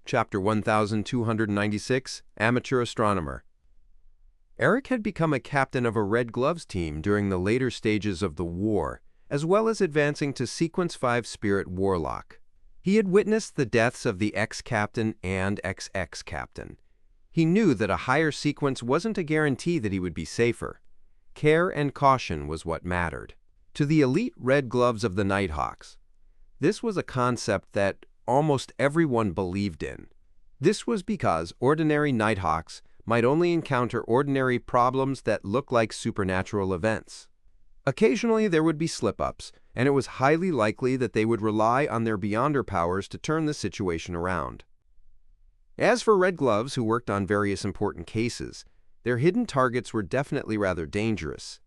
Chapter 1296, Amateur Astronomer. Eric had become a captain of a Red Gloves team during the later stages of the war, as well as advancing to Sequence 5 Spirit Warlock. He had witnessed the deaths of the ex-captain and ex-ex-captain. He knew that a higher sequence wasn't a guarantee that he would be safer. Care and caution was what mattered. To the elite Red Gloves of the Nighthawks, this was a concept that almost everyone believed in. This was because ordinary Nighthawks might only encounter ordinary problems that look like supernatural events. Occasionally there would be slip-ups, and it was highly likely that they would rely on their Beyonder powers to turn the situation around. As for Red Gloves who worked on various important cases, their hidden targets were definitely rather dangerous.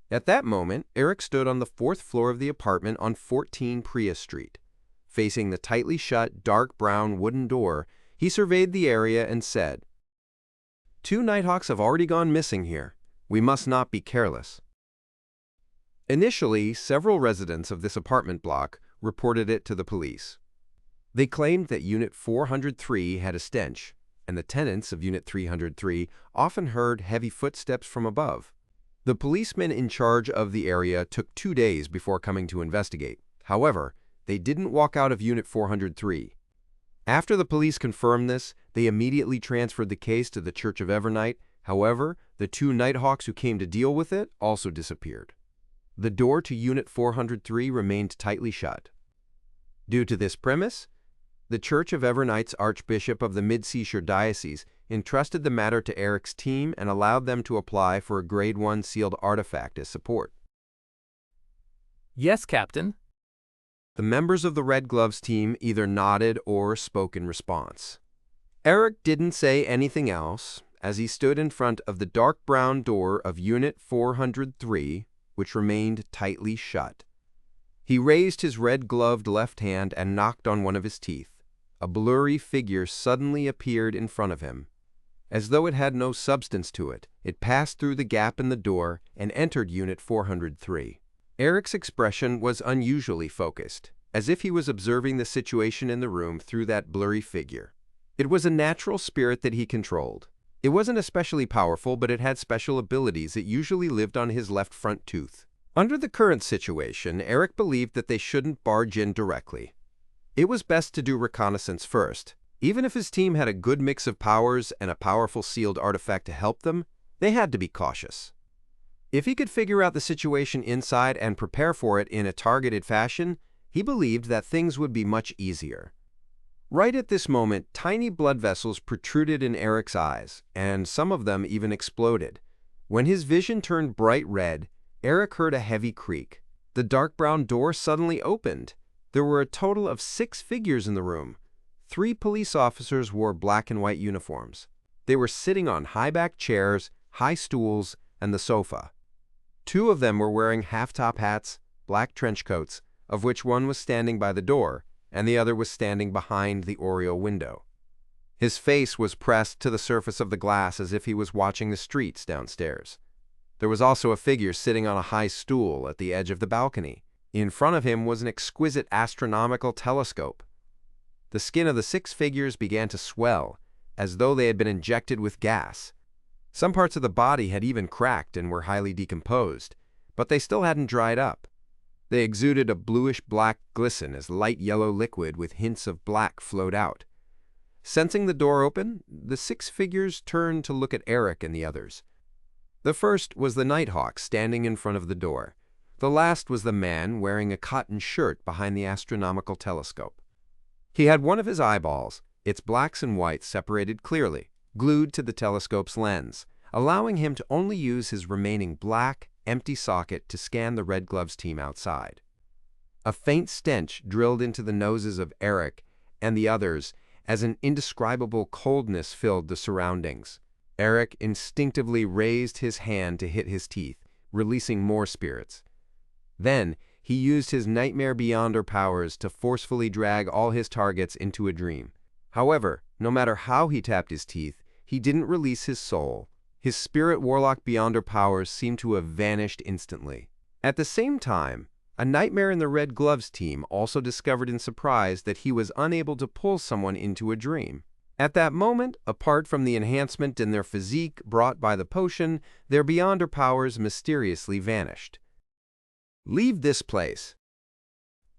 At that moment, Eric stood on the 4th floor of the apartment on 14 Priya Street. Facing the tightly shut, dark brown wooden door, he surveyed the area and said, "2 Nighthawks have already gone missing here. We must not be careless." Initially, several residents of this apartment block reported it to the police. They claimed that Unit 403 had a stench, and the tenants of Unit 303 often heard heavy footsteps from above. The policemen in charge of the area took 2 days before coming to investigate. However, they didn't walk out of Unit 403. After the police confirmed this, they immediately transferred the case to the Church of Evernight. However, the 2 Nighthawks who came to deal with it also disappeared. The door to Unit 403 remained tightly shut. Due to this premise, the Church of Evernight's Archbishop of the Mid-Seashire Diocese entrusted the matter to Eric's team and allowed them to apply for a Grade 1 sealed artifact as support. "Yes, Captain." The members of the Red Gloves team either nodded or spoke in response. Eric didn't say anything else as he stood in front of the dark brown door of Unit 403, which remained tightly shut. He raised his red-gloved left hand and knocked on one of his teeth. A blurry figure suddenly appeared in front of him. As though it had no substance to it, it passed through the gap in the door and entered Unit 403. Eric's expression was unusually focused, as if he was observing the situation in the room through that blurry figure. It was a natural spirit that he controlled. It wasn't especially powerful, but it had special abilities that usually lived on his left front tooth. Under the current situation, Eric believed that they shouldn't barge in directly. It was best to do reconnaissance first. Even if his team had a good mix of powers and a powerful sealed artifact to help them, they had to be cautious. If he could figure out the situation inside and prepare for it in a targeted fashion, he believed that things would be much easier. Right at this moment, tiny blood vessels protruded in Eric's eyes, and some of them even exploded. When his vision turned bright red, Eric heard a heavy creak. The dark brown door suddenly opened. There were a total of 6 figures in the room. 3 police officers wore black and white uniforms. They were sitting on high-backed chairs, high stools, and the sofa. 2 of them were wearing half-top hats, black trench coats, of which one was standing by the door, and the other was standing behind the oriel window. His face was pressed to the surface of the glass as if he was watching the streets downstairs. There was also a figure sitting on a high stool at the edge of the balcony. In front of him was an exquisite astronomical telescope. The skin of the 6 figures began to swell, as though they had been injected with gas. Some parts of the body had even cracked and were highly decomposed, but they still hadn't dried up. They exuded a bluish-black glisten as light yellow liquid with hints of black flowed out. Sensing the door open, the 6 figures turned to look at Eric and the others. The first was the Nighthawk standing in front of the door. The last was the man wearing a cotton shirt behind the astronomical telescope. He had one of his eyeballs, its blacks and whites separated clearly, glued to the telescope's lens, allowing him to only use his remaining black, empty socket to scan the Red Gloves team outside. A faint stench drilled into the noses of Eric and the others as an indescribable coldness filled the surroundings. Eric instinctively raised his hand to hit his teeth, releasing more spirits. Then, he used his Nightmare Beyonder powers to forcefully drag all his targets into a dream. However, no matter how he tapped his teeth, he didn't release his soul. His Spirit Warlock Beyonder powers seemed to have vanished instantly. At the same time, A nightmare in the Red Gloves team also discovered in surprise that he was unable to pull someone into a dream. At that moment, apart from the enhancement in their physique brought by the potion, their Beyonder powers mysteriously vanished. "Leave this place,"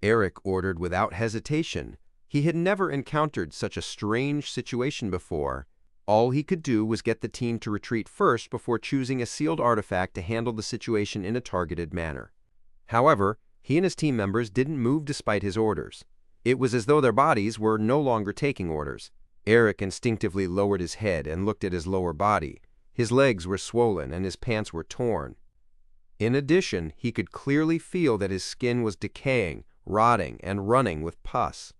Eric ordered without hesitation. He had never encountered such a strange situation before. All he could do was get the team to retreat first before choosing a sealed artifact to handle the situation in a targeted manner. However, he and his team members didn't move despite his orders. It was as though their bodies were no longer taking orders. Eric instinctively lowered his head and looked at his lower body. His legs were swollen and his pants were torn. In addition, he could clearly feel that his skin was decaying, rotting, and running with pus.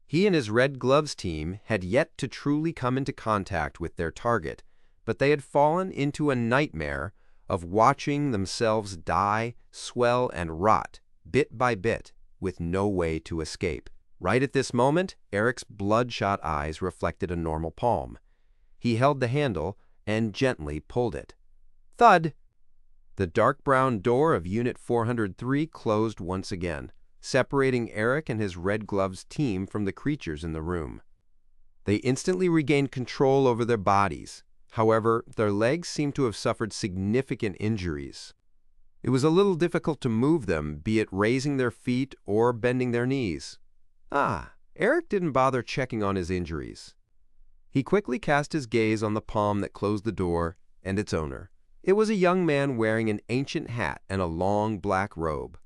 He and his Red Gloves team had yet to truly come into contact with their target, but they had fallen into a nightmare of watching themselves die, swell, and rot, bit by bit, with no way to escape. Right at this moment, Eric's bloodshot eyes reflected a normal palm. He held the handle and gently pulled it. Thud! The dark brown door of Unit 403 closed once again, separating Eric and his Red Gloves team from the creatures in the room. They instantly regained control over their bodies. However, their legs seemed to have suffered significant injuries. It was a little difficult to move them, be it raising their feet or bending their knees. Eric didn't bother checking on his injuries. He quickly cast his gaze on the palm that closed the door and its owner. It was a young man wearing an ancient hat and a long black robe.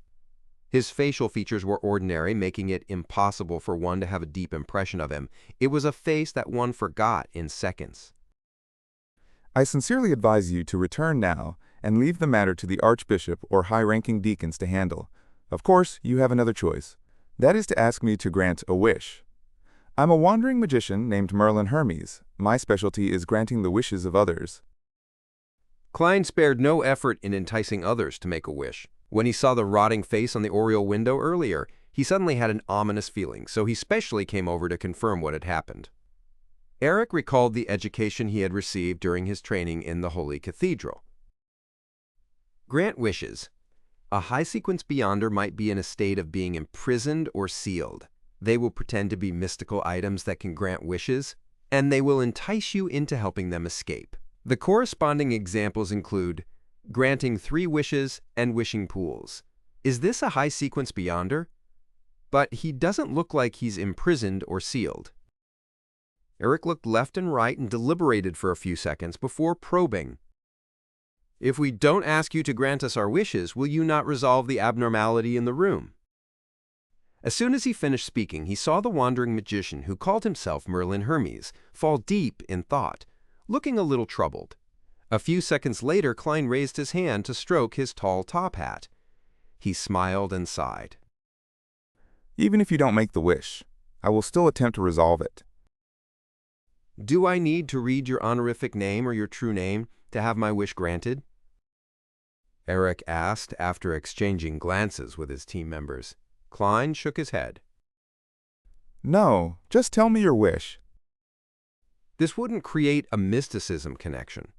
His facial features were ordinary, making it impossible for one to have a deep impression of him. It was a face that one forgot in seconds. I sincerely advise you to return now and leave the matter to the Archbishop or high-ranking deacons to handle. Of course, you have another choice. That is to ask me to grant a wish. I'm a wandering magician named Merlin Hermes. My specialty is granting the wishes of others. Klein spared no effort in enticing others to make a wish. When he saw the rotting face on the oriel window earlier, he suddenly had an ominous feeling, so he specially came over to confirm what had happened. Eric recalled the education he had received during his training in the Holy Cathedral. Grant wishes. A high-sequence Beyonder might be in a state of being imprisoned or sealed. They will pretend to be mystical items that can grant wishes, and they will entice you into helping them escape. The corresponding examples include granting 3 wishes and wishing pools. Is this a high-sequence Beyonder? But he doesn't look like he's imprisoned or sealed. Eric looked left and right and deliberated for a few seconds before probing. If we don't ask you to grant us our wishes, will you not resolve the abnormality in the room? As soon as he finished speaking, he saw the wandering magician, who called himself Merlin Hermes, fall deep in thought, looking a little troubled. A few seconds later, Klein raised his hand to stroke his tall top hat. He smiled and sighed. Even if you don't make the wish, I will still attempt to resolve it. Do I need to read your honorific name or your true name to have my wish granted? Eric asked after exchanging glances with his team members. Klein shook his head. No, just tell me your wish. This wouldn't create a mysticism connection.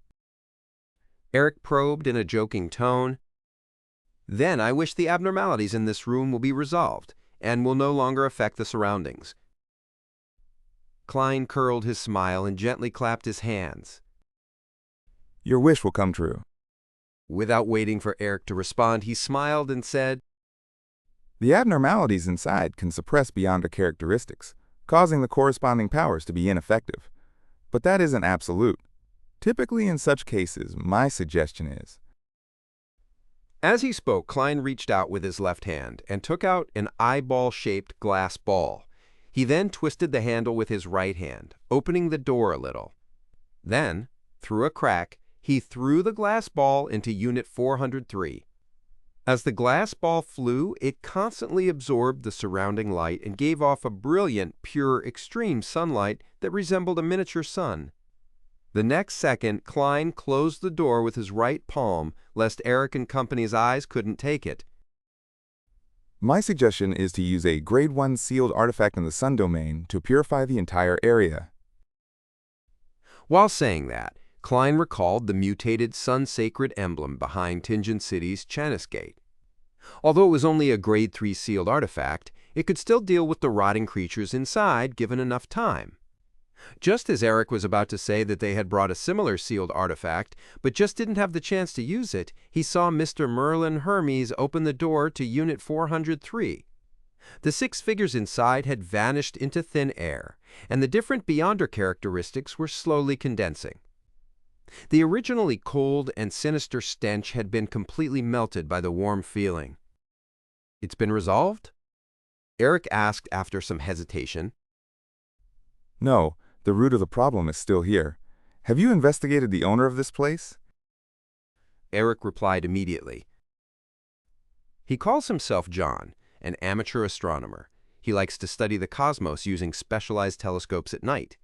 Eric probed in a joking tone. Then I wish the abnormalities in this room will be resolved and will no longer affect the surroundings. Klein curled his smile and gently clapped his hands. Your wish will come true. Without waiting for Eric to respond, he smiled and said, The abnormalities inside can suppress Beyonder characteristics, causing the corresponding powers to be ineffective. But that isn't absolute. Typically in such cases, my suggestion is... As he spoke, Klein reached out with his left hand and took out an eyeball-shaped glass ball. He then twisted the handle with his right hand, opening the door a little. Then, through a crack, he threw the glass ball into Unit 403. As the glass ball flew, it constantly absorbed the surrounding light and gave off a brilliant, pure, extreme sunlight that resembled a miniature sun. The next second, Klein closed the door with his right palm, lest Eric and company's eyes couldn't take it. My suggestion is to use a Grade 1 sealed artifact in the Sun domain to purify the entire area. While saying that, Klein recalled the mutated sun-sacred emblem behind Tingen City's Chanis Gate. Although it was only a Grade 3 sealed artifact, it could still deal with the rotting creatures inside given enough time. Just as Eric was about to say that they had brought a similar sealed artifact, but just didn't have the chance to use it, he saw Mr. Merlin Hermes open the door to Unit 403. The 6 figures inside had vanished into thin air, and the different Beyonder characteristics were slowly condensing. The originally cold and sinister stench had been completely melted by the warm feeling. "It's been resolved?" Eric asked after some hesitation. No, the root of the problem is still here. Have you investigated the owner of this place? Eric replied immediately. He calls himself John, an amateur astronomer. He likes to study the cosmos using specialized telescopes at night.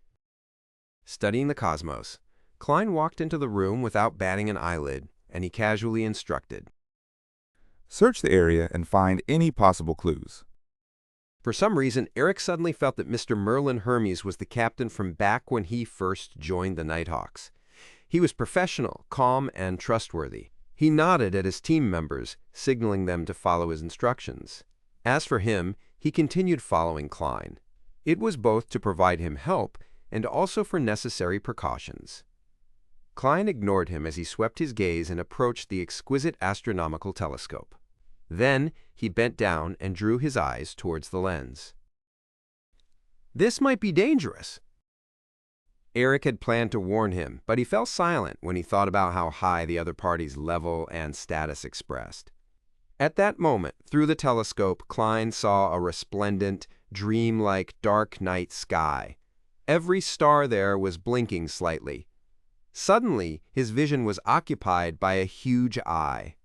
Studying the cosmos, Klein walked into the room without batting an eyelid, and he casually instructed. Search the area and find any possible clues. For some reason, Eric suddenly felt that Mr. Merlin Hermes was the captain from back when he first joined the Nighthawks. He was professional, calm, and trustworthy. He nodded at his team members, signaling them to follow his instructions. As for him, he continued following Klein. It was both to provide him help and also for necessary precautions. Klein ignored him as he swept his gaze and approached the exquisite astronomical telescope. Then he bent down and drew his eyes towards the lens. "This might be dangerous." Eric had planned to warn him, but he fell silent when he thought about how high the other party's level and status expressed. At that moment, through the telescope, Klein saw a resplendent, dreamlike dark night sky. Every star there was blinking slightly. Suddenly, his vision was occupied by a huge eye.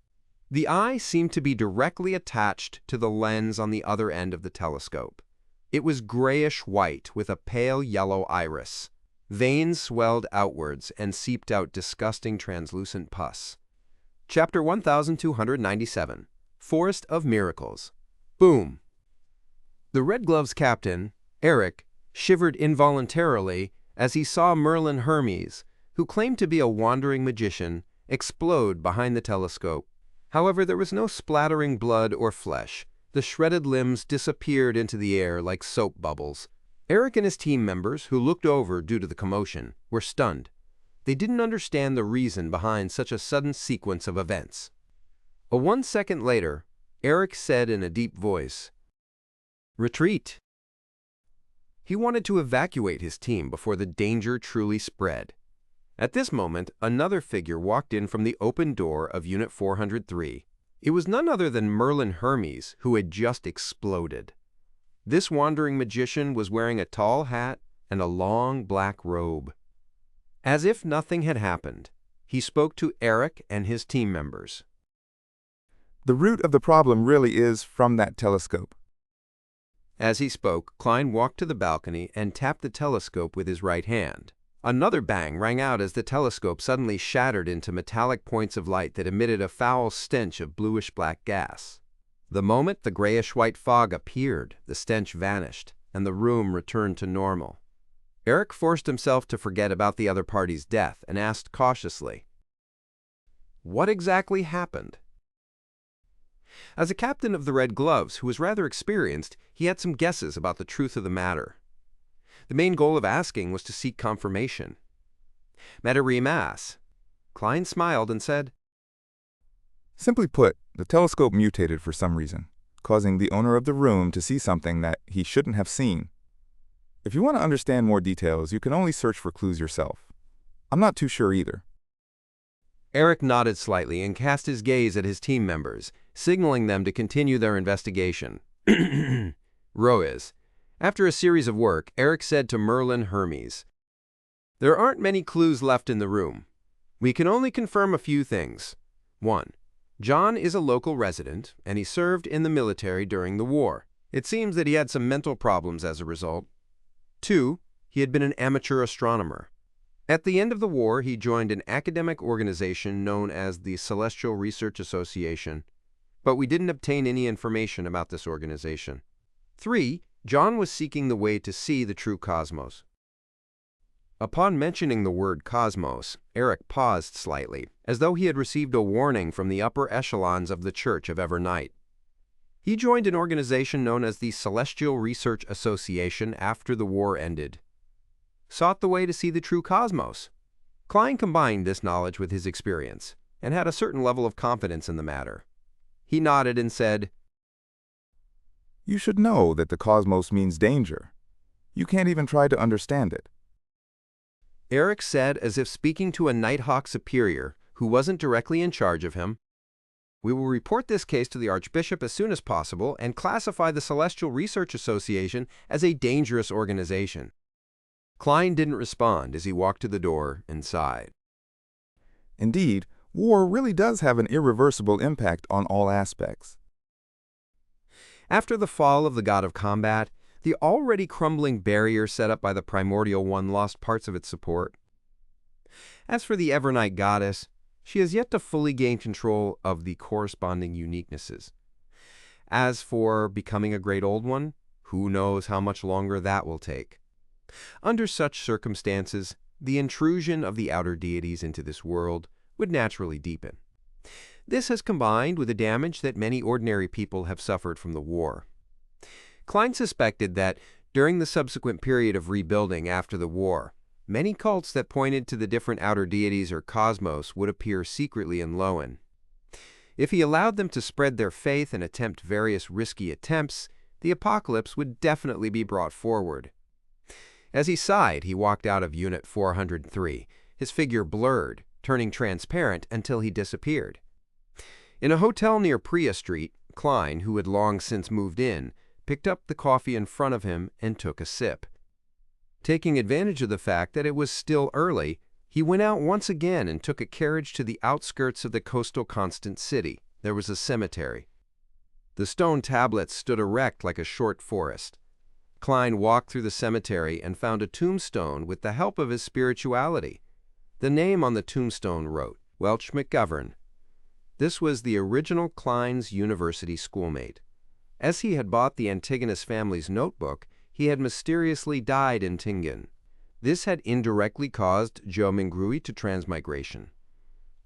The eye seemed to be directly attached to the lens on the other end of the telescope. It was grayish-white with a pale yellow iris. Veins swelled outwards and seeped out disgusting translucent pus. Chapter 1297, Forest of Miracles. Boom! The Red Gloves captain, Eric, shivered involuntarily as he saw Merlin Hermes, who claimed to be a wandering magician, explode behind the telescope. However, there was no splattering blood or flesh. The shredded limbs disappeared into the air like soap bubbles. Eric and his team members, who looked over due to the commotion, were stunned. They didn't understand the reason behind such a sudden sequence of events. 1 second later, Eric said in a deep voice, "Retreat." He wanted to evacuate his team before the danger truly spread. At this moment, another figure walked in from the open door of Unit 403. It was none other than Merlin Hermes, who had just exploded. This wandering magician was wearing a tall hat and a long black robe. As if nothing had happened, he spoke to Eric and his team members. The root of the problem really is from that telescope. As he spoke, Klein walked to the balcony and tapped the telescope with his right hand. Another bang rang out as the telescope suddenly shattered into metallic points of light that emitted a foul stench of bluish-black gas. The moment the grayish-white fog appeared, the stench vanished, and the room returned to normal. Eric forced himself to forget about the other party's death and asked cautiously, "What exactly happened?" As a captain of the Red Gloves who was rather experienced, he had some guesses about the truth of the matter. The main goal of asking was to seek confirmation. "Madarimas." Klein smiled and said, Simply put, the telescope mutated for some reason, causing the owner of the room to see something that he shouldn't have seen. If you want to understand more details, you can only search for clues yourself. I'm not too sure either. Eric nodded slightly and cast his gaze at his team members, signaling them to continue their investigation. Roiz. After a series of work, Eric said to Merlin Hermes, "There aren't many clues left in the room. We can only confirm a few things. 1. John is a local resident, and he served in the military during the war. It seems that he had some mental problems as a result. 2. He had been an amateur astronomer. At the end of the war, he joined an academic organization known as the Celestial Research Association, but we didn't obtain any information about this organization. 3. John was seeking the way to see the true cosmos." Upon mentioning the word cosmos, Eric paused slightly, as though he had received a warning from the upper echelons of the Church of Evernight. He joined an organization known as the Celestial Research Association after the war ended. Sought the way to see the true cosmos. Klein combined this knowledge with his experience and had a certain level of confidence in the matter. He nodded and said, You should know that the cosmos means danger. You can't even try to understand it. Eric said as if speaking to a Nighthawk superior who wasn't directly in charge of him. We will report this case to the Archbishop as soon as possible and classify the Celestial Research Association as a dangerous organization. Klein didn't respond as he walked to the door and sighed. Indeed, war really does have an irreversible impact on all aspects. After the fall of the god of combat, the already crumbling barrier set up by the Primordial One lost parts of its support. As for the Evernight goddess, she has yet to fully gain control of the corresponding uniquenesses. As for becoming a Great Old One, who knows how much longer that will take. Under such circumstances, the intrusion of the outer deities into this world would naturally deepen. This has combined with the damage that many ordinary people have suffered from the war. Klein suspected that during the subsequent period of rebuilding after the war, many cults that pointed to the different outer deities or cosmos would appear secretly in Lowen. If he allowed them to spread their faith and attempt various risky attempts, the apocalypse would definitely be brought forward. As he sighed, he walked out of Unit 403, his figure blurred, turning transparent until he disappeared. In a hotel near Priya Street, Klein, who had long since moved in, picked up the coffee in front of him and took a sip. Taking advantage of the fact that it was still early, he went out once again and took a carriage to the outskirts of the coastal Constant City. There was a cemetery. The stone tablets stood erect like a short forest. Klein walked through the cemetery and found a tombstone with the help of his spirituality. The name on the tombstone wrote, Welch McGovern. This was the original Klein's university schoolmate. As he had bought the Antigonus family's notebook, he had mysteriously died in Tingen. This had indirectly caused Joe Mingrui to transmigration.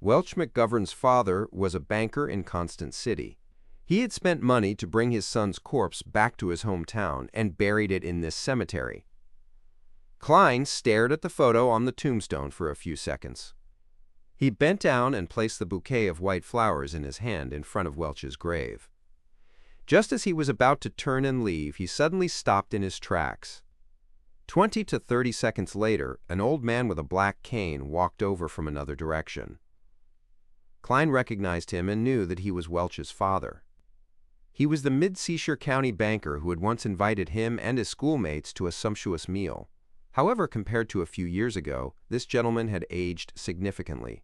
Welch McGovern's father was a banker in Constant City. He had spent money to bring his son's corpse back to his hometown and buried it in this cemetery. Klein stared at the photo on the tombstone for a few seconds. He bent down and placed the bouquet of white flowers in his hand in front of Welch's grave. Just as he was about to turn and leave, he suddenly stopped in his tracks. 20 to 30 seconds later, an old man with a black cane walked over from another direction. Klein recognized him and knew that he was Welch's father. He was the Mid-Seashire County banker who had once invited him and his schoolmates to a sumptuous meal. However, compared to a few years ago, this gentleman had aged significantly.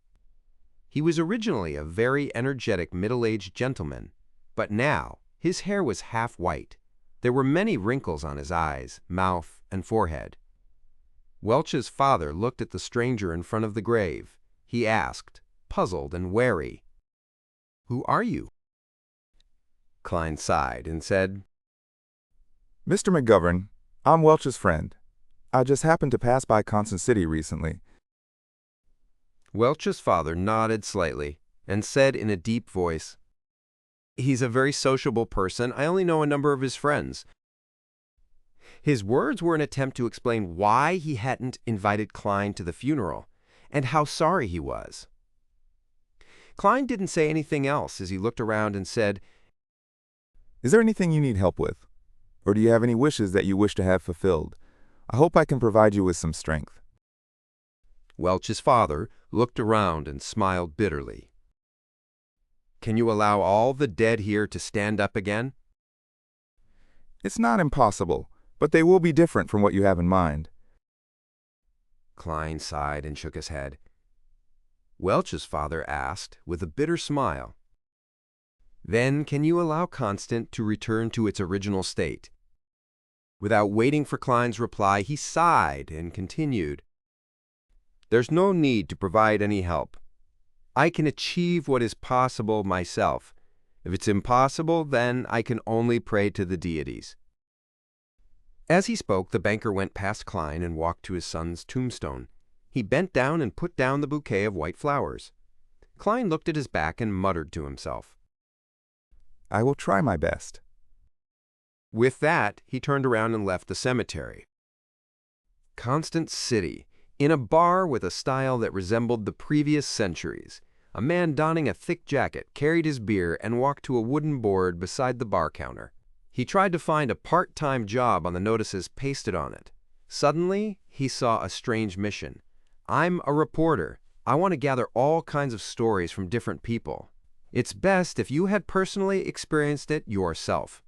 He was originally a very energetic middle-aged gentleman, but now his hair was half white. There were many wrinkles on his eyes, mouth, and forehead. Welch's father looked at the stranger in front of the grave. He asked, puzzled and wary, "Who are you?" Klein sighed and said, Mr. McGovern, I'm Welch's friend. I just happened to pass by Constant City recently. Welch's father nodded slightly and said in a deep voice, "He's a very sociable person. I only know a number of his friends." His words were an attempt to explain why he hadn't invited Klein to the funeral and how sorry he was. Klein didn't say anything else as he looked around and said, Is there anything you need help with? Or do you have any wishes that you wish to have fulfilled? I hope I can provide you with some strength. Welch's father looked around and smiled bitterly. "Can you allow all the dead here to stand up again?" It's not impossible, but they will be different from what you have in mind. Klein sighed and shook his head. Welch's father asked with a bitter smile, "Then can you allow Constant to return to its original state?" Without waiting for Klein's reply, he sighed and continued, "There's no need to provide any help. I can achieve what is possible myself. If it's impossible, then I can only pray to the deities." As he spoke, the banker went past Klein and walked to his son's tombstone. He bent down and put down the bouquet of white flowers. Klein looked at his back and muttered to himself, I will try my best. With that, he turned around and left the cemetery. Constant City, in a bar with a style that resembled the previous centuries. A man donning a thick jacket carried his beer and walked to a wooden board beside the bar counter. He tried to find a part-time job on the notices pasted on it. Suddenly, he saw a strange mission. "I'm a reporter. I want to gather all kinds of stories from different people. It's best if you had personally experienced it yourself.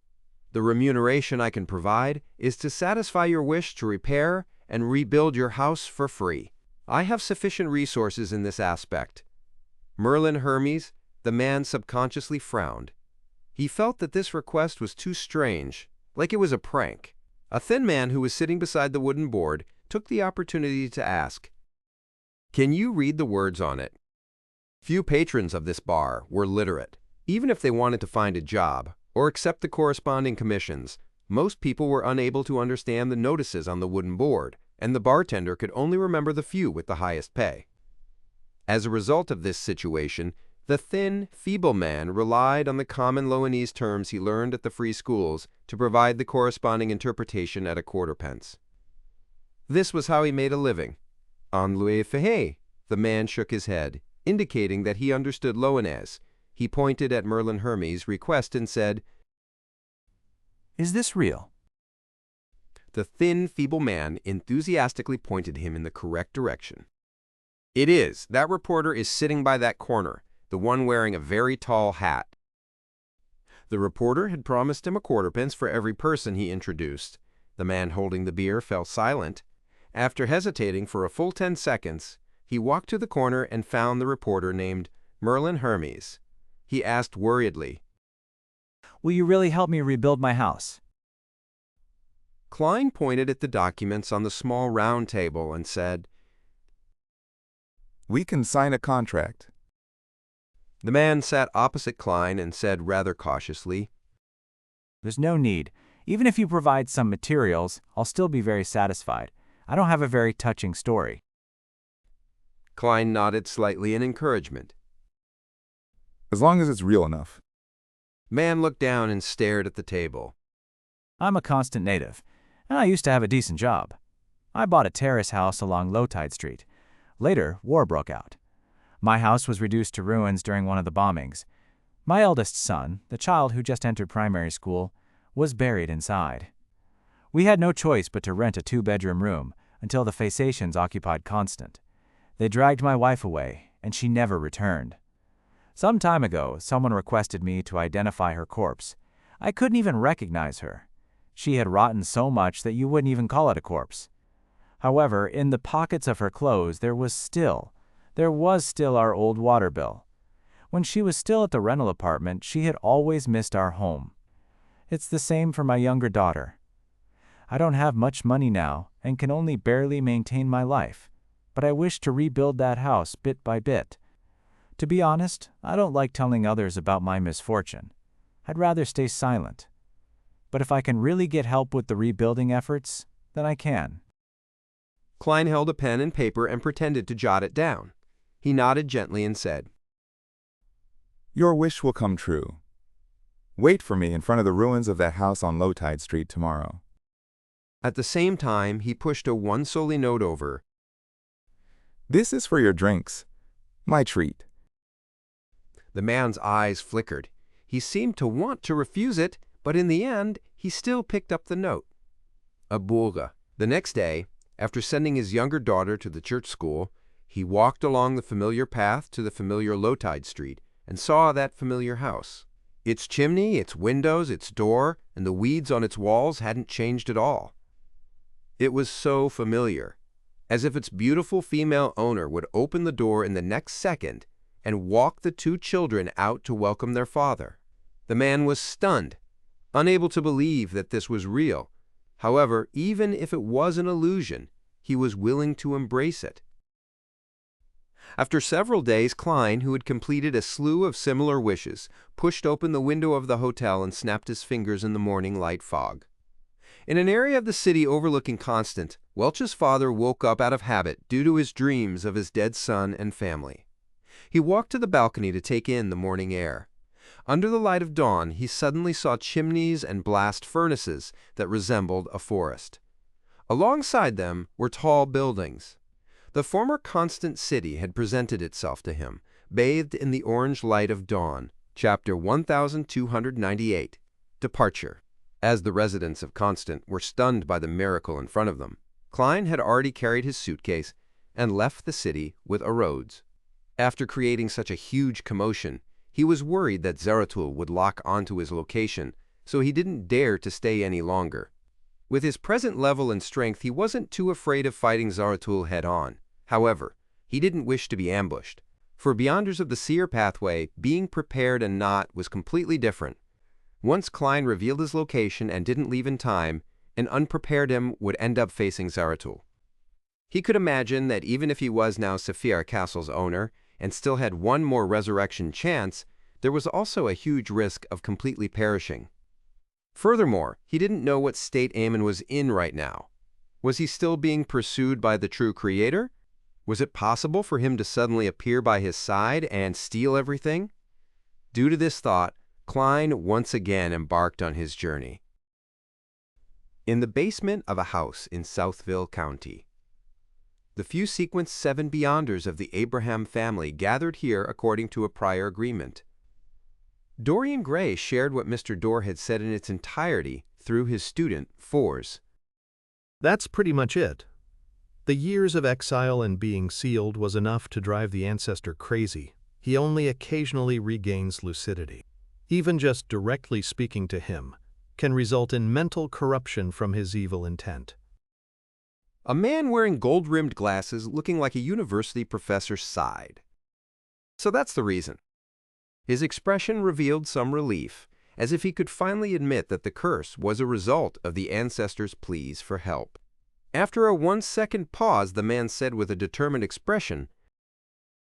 The remuneration I can provide is to satisfy your wish to repair and rebuild your house for free. I have sufficient resources in this aspect." Merlin Hermes, the man subconsciously frowned. He felt that this request was too strange, like it was a prank. A thin man who was sitting beside the wooden board took the opportunity to ask, "Can you read the words on it?" Few patrons of this bar were literate. Even if they wanted to find a job or accept the corresponding commissions, most people were unable to understand the notices on the wooden board, and the bartender could only remember the few with the highest pay. As a result of this situation, the thin, feeble man relied on the common Loanese terms he learned at the free schools to provide the corresponding interpretation at a quarter pence. This was how he made a living. "En lui fait." The man shook his head, indicating that he understood Loanese. He pointed at Merlin Hermes' request and said, "Is this real?" The thin, feeble man enthusiastically pointed him in the correct direction. "It is. That reporter is sitting by that corner, the one wearing a very tall hat." The reporter had promised him a quarter pence for every person he introduced. The man holding the beer fell silent. After hesitating for a full 10 seconds, he walked to the corner and found the reporter named Merlin Hermes. He asked worriedly, "Will you really help me rebuild my house?" Klein pointed at the documents on the small round table and said, We can sign a contract. The man sat opposite Klein and said rather cautiously, "There's no need. Even if you provide some materials, I'll still be very satisfied. I don't have a very touching story." Klein nodded slightly in encouragement. As long as it's real enough. Man looked down and stared at the table. "I'm a constant native, and I used to have a decent job. I bought a terrace house along Lowtide Street. Later, war broke out. My house was reduced to ruins during one of the bombings. My eldest son, the child who just entered primary school, was buried inside. We had no choice but to rent a 2-bedroom room until the Phasacians occupied Constant. They dragged my wife away, and she never returned. Some time ago, someone requested me to identify her corpse. I couldn't even recognize her. She had rotten so much that you wouldn't even call it a corpse. However, in the pockets of her clothes there was still our old water bill. When she was still at the rental apartment, she had always missed our home. It's the same for my younger daughter. I don't have much money now and can only barely maintain my life, but I wish to rebuild that house bit by bit. To be honest, I don't like telling others about my misfortune. I'd rather stay silent. But if I can really get help with the rebuilding efforts, then I can." Klein held a pen and paper and pretended to jot it down. He nodded gently and said, Your wish will come true. Wait for me in front of the ruins of that house on Lowtide Street tomorrow. At the same time, he pushed a one-solely note over. This is for your drinks. My treat. The man's eyes flickered. He seemed to want to refuse it, but in the end, he still picked up the note. A bourge. The next day, after sending his younger daughter to the church school, he walked along the familiar path to the familiar Lowtide Street and saw that familiar house. Its chimney, its windows, its door, and the weeds on its walls hadn't changed at all. It was so familiar, as if its beautiful female owner would open the door in the next second and walk the two children out to welcome their father. The man was stunned, unable to believe that this was real. However, even if it was an illusion, he was willing to embrace it. After several days, Klein, who had completed a slew of similar wishes, pushed open the window of the hotel and snapped his fingers in the morning light fog. In an area of the city overlooking Constant, Welch's father woke up out of habit due to his dreams of his dead son and family. He walked to the balcony to take in the morning air. Under the light of dawn, he suddenly saw chimneys and blast furnaces that resembled a forest. Alongside them were tall buildings. The former constant city had presented itself to him, bathed in the orange light of dawn. Chapter 1298. Departure. As the residents of Constant were stunned by the miracle in front of them, Klein had already carried his suitcase and left the city with a Rhodes. After creating such a huge commotion, he was worried that Zeratul would lock onto his location, so he didn't dare to stay any longer. With his present level and strength, he wasn't too afraid of fighting Zeratul head-on. However, he didn't wish to be ambushed. For Beyonders of the Seer pathway, being prepared and not was completely different. Once Klein revealed his location and didn't leave in time, an unprepared him would end up facing Zeratul. He could imagine that even if he was now Saphira Castle's owner and still had one more resurrection chance, there was also a huge risk of completely perishing. Furthermore, he didn't know what state Aemon was in right now. Was he still being pursued by the true creator? Was it possible for him to suddenly appear by his side and steal everything? Due to this thought, Klein once again embarked on his journey. In the basement of a house in Southville County. The few sequence 7 Beyonders of the Abraham family gathered here according to a prior agreement. Dorian Gray shared what Mr. Dorr had said in its entirety through his student, Fours. That's pretty much it. The years of exile and being sealed was enough to drive the ancestor crazy. He only occasionally regains lucidity. Even just directly speaking to him can result in mental corruption from his evil intent. A man wearing gold-rimmed glasses looking like a university professor sighed. So that's the reason. His expression revealed some relief, as if he could finally admit that the curse was a result of the ancestor's pleas for help. After a 1-second pause, the man said with a determined expression,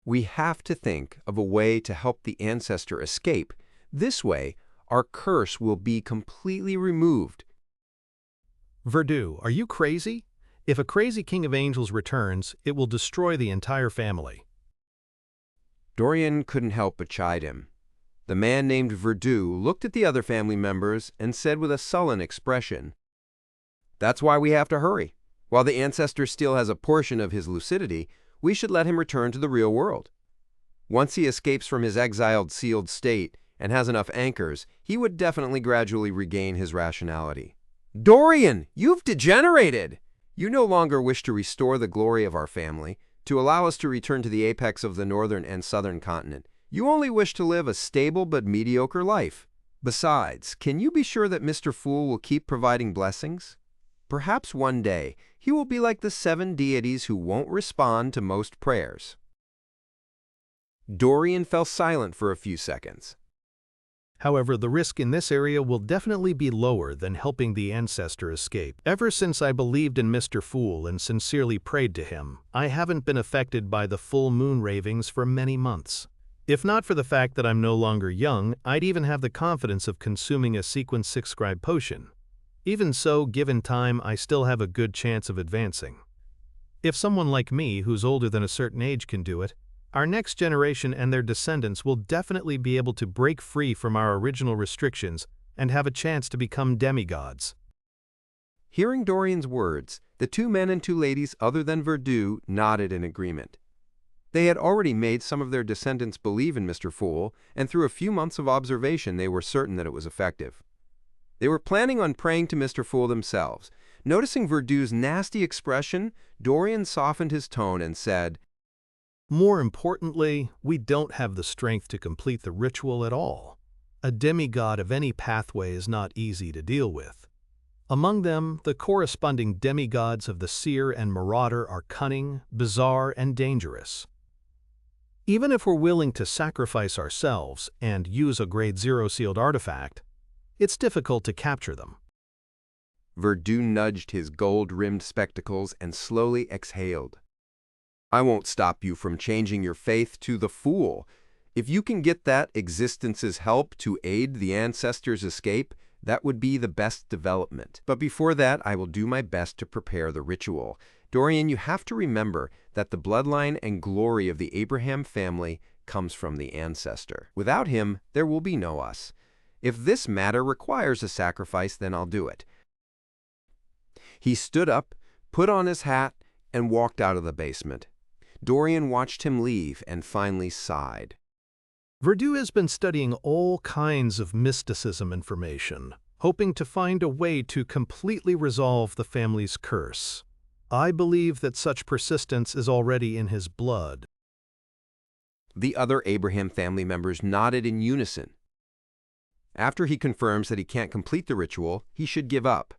"We have to think of a way to help the ancestor escape. This way, our curse will be completely removed." Verdu, are you crazy? If a crazy king of angels returns, it will destroy the entire family. Dorian couldn't help but chide him. The man named Verdu looked at the other family members and said with a sullen expression, "That's why we have to hurry. While the ancestor still has a portion of his lucidity, we should let him return to the real world. Once he escapes from his exiled, sealed state and has enough anchors, he would definitely gradually regain his rationality." "Dorian, you've degenerated! You no longer wish to restore the glory of our family, to allow us to return to the apex of the northern and southern continent. You only wish to live a stable but mediocre life. Besides, can you be sure that Mr. Fool will keep providing blessings? Perhaps one day he will be like the 7 deities who won't respond to most prayers." Dorian fell silent for a few seconds. However, the risk in this area will definitely be lower than helping the ancestor escape. Ever since I believed in Mr. Fool and sincerely prayed to him, I haven't been affected by the full moon ravings for many months. If not for the fact that I'm no longer young, I'd even have the confidence of consuming a Sequence 6 scribe potion. Even so, given time, I still have a good chance of advancing. If someone like me, who's older than a certain age, can do it, our next generation and their descendants will definitely be able to break free from our original restrictions and have a chance to become demigods. Hearing Dorian's words, the 2 men and 2 ladies other than Verdu nodded in agreement. They had already made some of their descendants believe in Mr. Fool, and through a few months of observation they were certain that it was effective. They were planning on praying to Mr. Fool themselves. Noticing Verdu's nasty expression, Dorian softened his tone and said, More importantly, we don't have the strength to complete the ritual at all. A demigod of any pathway is not easy to deal with. Among them, the corresponding demigods of the Seer and Marauder are cunning, bizarre, and dangerous. Even if we're willing to sacrifice ourselves and use a Grade 0 sealed artifact, it's difficult to capture them. Verdu nudged his gold-rimmed spectacles and slowly exhaled. I won't stop you from changing your faith to the Fool. If you can get that existence's help to aid the ancestors' escape, that would be the best development. But before that, I will do my best to prepare the ritual. Dorian, you have to remember that the bloodline and glory of the Abraham family comes from the ancestor. Without him, there will be no us. If this matter requires a sacrifice, then I'll do it." He stood up, put on his hat, and walked out of the basement. Dorian watched him leave and finally sighed. Verdu has been studying all kinds of mysticism information, hoping to find a way to completely resolve the family's curse. I believe that such persistence is already in his blood. The other Abraham family members nodded in unison. After he confirms that he can't complete the ritual, he should give up.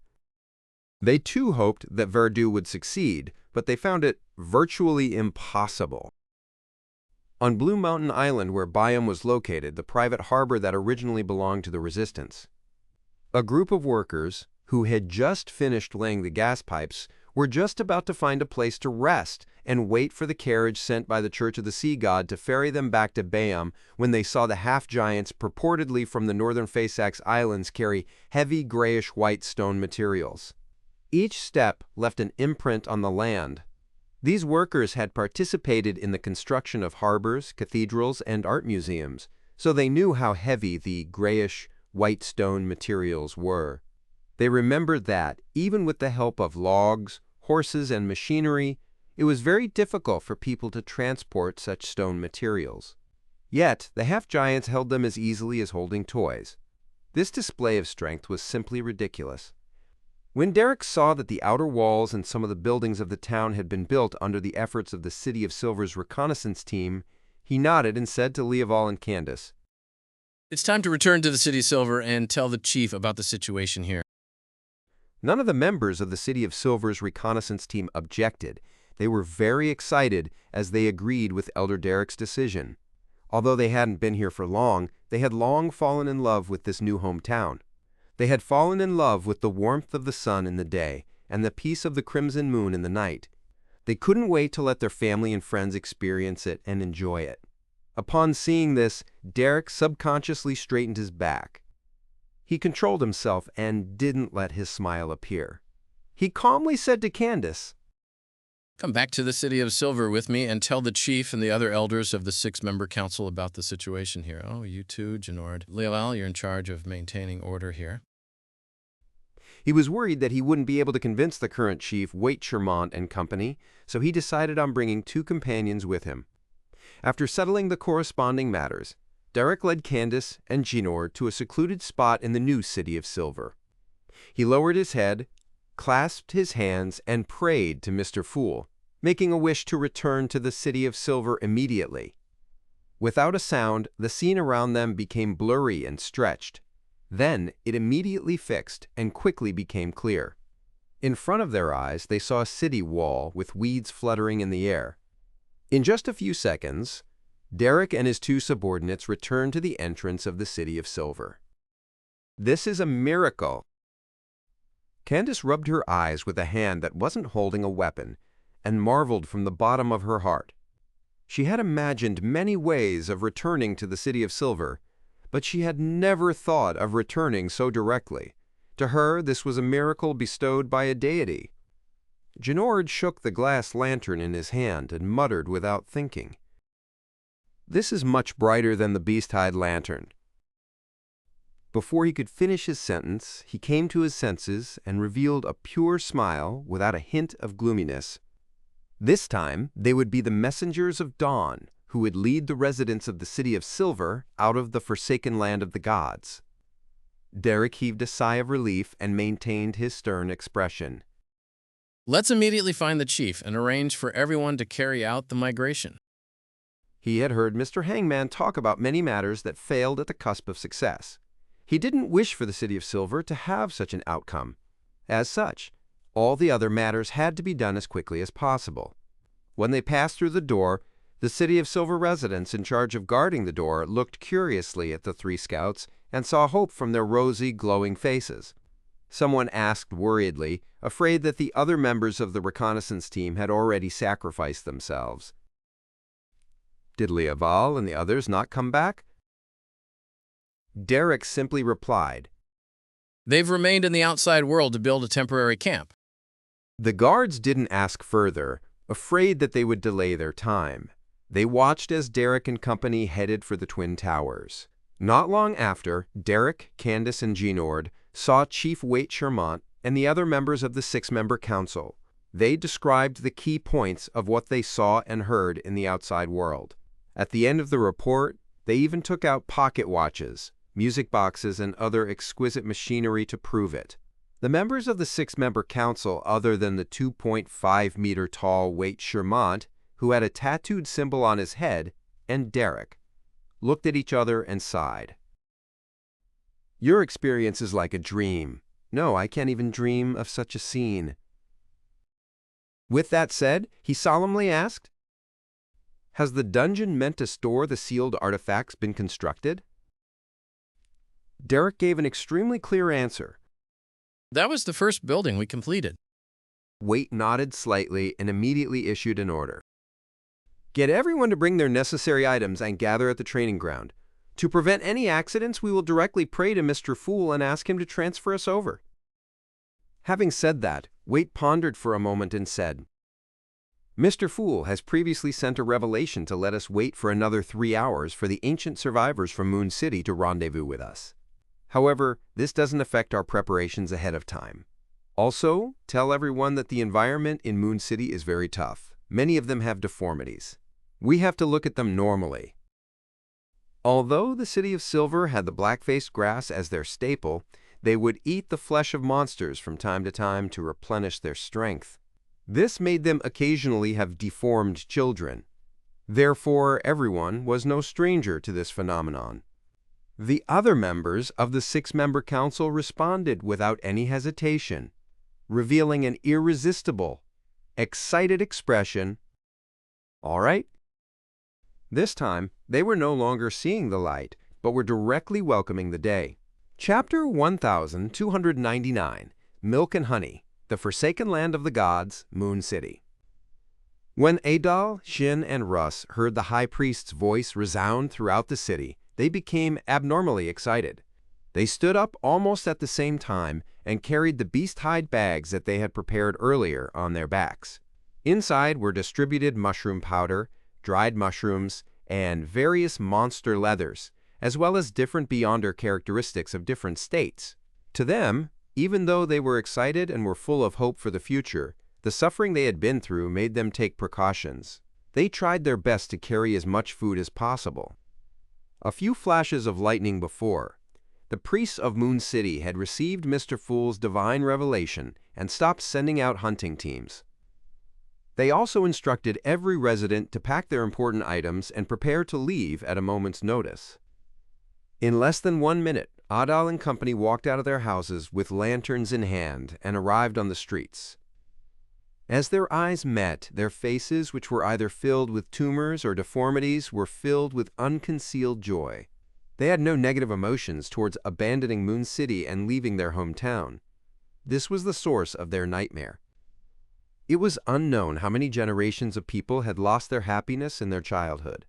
They too hoped that Verdu would succeed, but they found it virtually impossible. On Blue Mountain Island, where Byam was located, the private harbor that originally belonged to the Resistance, a group of workers who had just finished laying the gas pipes were just about to find a place to rest and wait for the carriage sent by the Church of the Sea God to ferry them back to Bayam when they saw the half-giants purportedly from the northern Fairfax Islands carry heavy grayish-white stone materials. Each step left an imprint on the land. These workers had participated in the construction of harbors, cathedrals, and art museums, so they knew how heavy the grayish-white stone materials were. They remembered that, even with the help of logs, horses, and machinery, it was very difficult for people to transport such stone materials. Yet, the half-giants held them as easily as holding toys. This display of strength was simply ridiculous. When Derek saw that the outer walls and some of the buildings of the town had been built under the efforts of the City of Silver's reconnaissance team, he nodded and said to Leoval and Candace, "It's time to return to the City of Silver and tell the chief about the situation here." None of the members of the City of Silver's reconnaissance team objected. They were very excited as they agreed with Elder Derek's decision. Although they hadn't been here for long, they had long fallen in love with this new hometown. They had fallen in love with the warmth of the sun in the day and the peace of the crimson moon in the night. They couldn't wait to let their family and friends experience it and enjoy it. Upon seeing this, Derek subconsciously straightened his back. He controlled himself and didn't let his smile appear. He calmly said to Candace, "Come back to the City of Silver with me and tell the chief and the other elders of the 6-member council about the situation here." "Oh, you too, Genord. Leoval, you're in charge of maintaining order here." He was worried that he wouldn't be able to convince the current chief, Waite Chermont and company, so he decided on bringing 2 companions with him. After settling the corresponding matters, Derek led Candace and Genord to a secluded spot in the new City of Silver. He lowered his head, clasped his hands, and prayed to Mr. Fool, making a wish to return to the City of Silver immediately. Without a sound, the scene around them became blurry and stretched. Then it immediately fixed and quickly became clear. In front of their eyes, they saw a city wall with weeds fluttering in the air. In just a few seconds, Derek and his 2 subordinates returned to the entrance of the City of Silver. "This is a miracle." Candace rubbed her eyes with a hand that wasn't holding a weapon and marveled from the bottom of her heart. She had imagined many ways of returning to the City of Silver, but she had never thought of returning so directly. To her, this was a miracle bestowed by a deity. Genord shook the glass lantern in his hand and muttered without thinking, "This is much brighter than the beast-hide lantern." Before he could finish his sentence, he came to his senses and revealed a pure smile without a hint of gloominess. This time, they would be the messengers of dawn, who would lead the residents of the City of Silver out of the forsaken land of the gods. Derek heaved a sigh of relief and maintained his stern expression. "Let's immediately find the chief and arrange for everyone to carry out the migration." He had heard Mr. Hangman talk about many matters that failed at the cusp of success. He didn't wish for the City of Silver to have such an outcome. As such, all the other matters had to be done as quickly as possible. When they passed through the door, the City of Silver residents in charge of guarding the door looked curiously at the 3 scouts and saw hope from their rosy, glowing faces. Someone asked worriedly, afraid that the other members of the reconnaissance team had already sacrificed themselves, "Did Leoval and the others not come back?" Derek simply replied, "They've remained in the outside world to build a temporary camp." The guards didn't ask further, afraid that they would delay their time. They watched as Derek and company headed for the Twin Towers. Not long after, Derek, Candace, and Genord saw Chief Waite Shermont and the other members of the six-member council. They described the key points of what they saw and heard in the outside world. At the end of the report, they even took out pocket watches, music boxes, and other exquisite machinery to prove it. The members of the six-member council, other than the 2.5-meter-tall Waite Shermont, who had a tattooed symbol on his head, and Derek, looked at each other and sighed. "Your experience is like a dream. No, I can't even dream of such a scene." With that said, he solemnly asked, "Has the dungeon meant to store the sealed artifacts been constructed?" Derek gave an extremely clear answer. That was the first building we completed. Waite nodded slightly and immediately issued an order. "Get everyone to bring their necessary items and gather at the training ground. To prevent any accidents, we will directly pray to Mr. Fool and ask him to transfer us over." Having said that, Waite pondered for a moment and said, "Mr. Fool has previously sent a revelation to let us wait for another 3 hours for the ancient survivors from Moon City to rendezvous with us. However, this doesn't affect our preparations ahead of time. Also, tell everyone that the environment in Moon City is very tough. Many of them have deformities. We have to look at them normally." Although the City of Silver had the black-faced grass as their staple, they would eat the flesh of monsters from time to time to replenish their strength. This made them occasionally have deformed children. Therefore, everyone was no stranger to this phenomenon. The other members of the six-member council responded without any hesitation, revealing an irresistible, excited expression. All right. This time, they were no longer seeing the light, but were directly welcoming the day. Chapter 1299, Milk and Honey, The Forsaken Land of the Gods, Moon City. When Adal, Shin, and Russ heard the high priest's voice resound throughout the city, they became abnormally excited. They stood up almost at the same time and carried the beast-hide bags that they had prepared earlier on their backs. Inside were distributed mushroom powder, dried mushrooms, and various monster leathers, as well as different Beyonder characteristics of different states. To them, even though they were excited and were full of hope for the future, the suffering they had been through made them take precautions. They tried their best to carry as much food as possible. A few flashes of lightning before, the priests of Moon City had received Mr. Fool's divine revelation and stopped sending out hunting teams. They also instructed every resident to pack their important items and prepare to leave at a moment's notice. In less than 1 minute, Adal and company walked out of their houses with lanterns in hand and arrived on the streets. As their eyes met, their faces, which were either filled with tumors or deformities, were filled with unconcealed joy. They had no negative emotions towards abandoning Moon City and leaving their hometown. This was the source of their nightmare. It was unknown how many generations of people had lost their happiness in their childhood.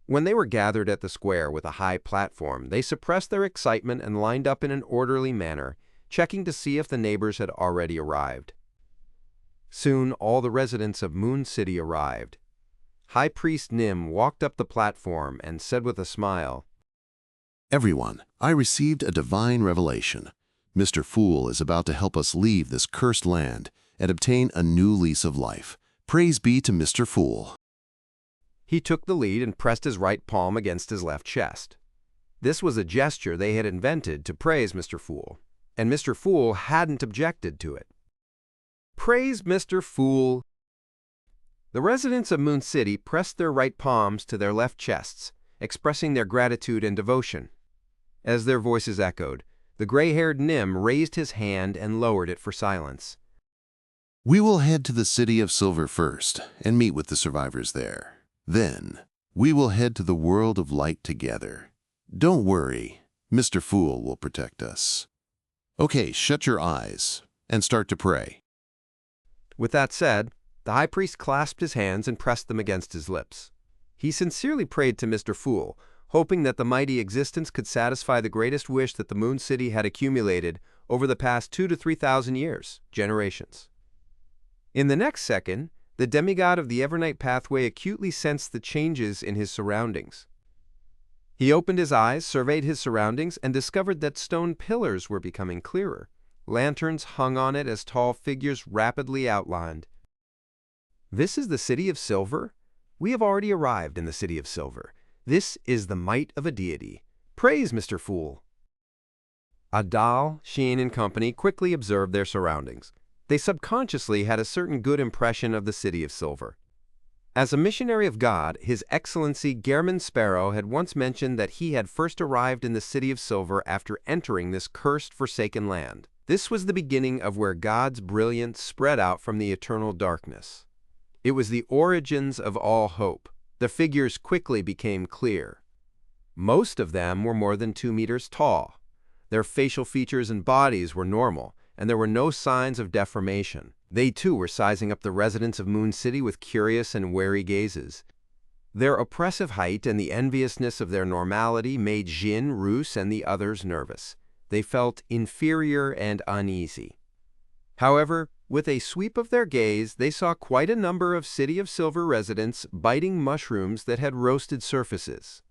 When they were gathered at the square with a high platform, they suppressed their excitement and lined up in an orderly manner, checking to see if the neighbors had already arrived. Soon, all the residents of Moon City arrived. High Priest Nim walked up the platform and said with a smile, "Everyone, I received a divine revelation. Mr. Fool is about to help us leave this cursed land and obtain a new lease of life. Praise be to Mr. Fool." He took the lead and pressed his right palm against his left chest. This was a gesture they had invented to praise Mr. Fool, and Mr. Fool hadn't objected to it. Praise Mr. Fool! The residents of Moon City pressed their right palms to their left chests, expressing their gratitude and devotion. As their voices echoed, the gray-haired Nim raised his hand and lowered it for silence. "We will head to the City of Silver first and meet with the survivors there. Then, we will head to the world of light together. Don't worry, Mr. Fool will protect us. Okay, shut your eyes and start to pray." With that said, the high priest clasped his hands and pressed them against his lips. He sincerely prayed to Mr. Fool, hoping that the mighty existence could satisfy the greatest wish that the Moon City had accumulated over the past 2,000 to 3,000 years, generations. In the next second, The demigod of the Evernight pathway acutely sensed the changes in his surroundings. He opened his eyes, surveyed his surroundings, and discovered that stone pillars were becoming clearer. Lanterns hung on it as tall figures rapidly outlined. This is the City of Silver? We have already arrived in the City of Silver. This is the might of a deity. Praise, Mr. Fool! Adal, Sheen, and company quickly observed their surroundings. They subconsciously had a certain good impression of the City of Silver. As a missionary of God, His Excellency Gehrman Sparrow had once mentioned that he had first arrived in the City of Silver after entering this cursed, forsaken land. This was the beginning of where God's brilliance spread out from the eternal darkness. It was the origins of all hope. The figures quickly became clear. Most of them were more than 2 meters tall. Their facial features and bodies were normal, and there were no signs of deformation. They too were sizing up the residents of Moon City with curious and wary gazes. Their oppressive height and the enviousness of their normality made Jin, Roos, and the others nervous. They felt inferior and uneasy. However, with a sweep of their gaze, they saw quite a number of City of Silver residents biting mushrooms that had roasted surfaces.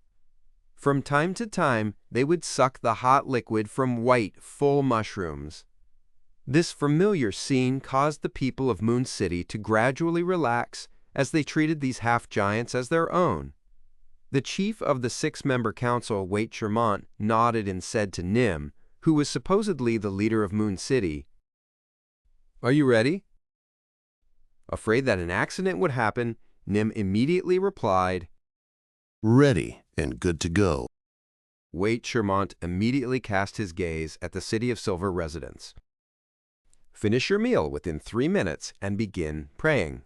From time to time, they would suck the hot liquid from white, full mushrooms. This familiar scene caused the people of Moon City to gradually relax as they treated these half-giants as their own. The chief of the 6-member council, Wait Shermont, nodded and said to Nim, who was supposedly the leader of Moon City, "Are you ready?" Afraid that an accident would happen, Nim immediately replied, Ready and good to go. Wait Shermont immediately cast his gaze at the City of Silver residents. Finish your meal within 3 minutes and begin praying.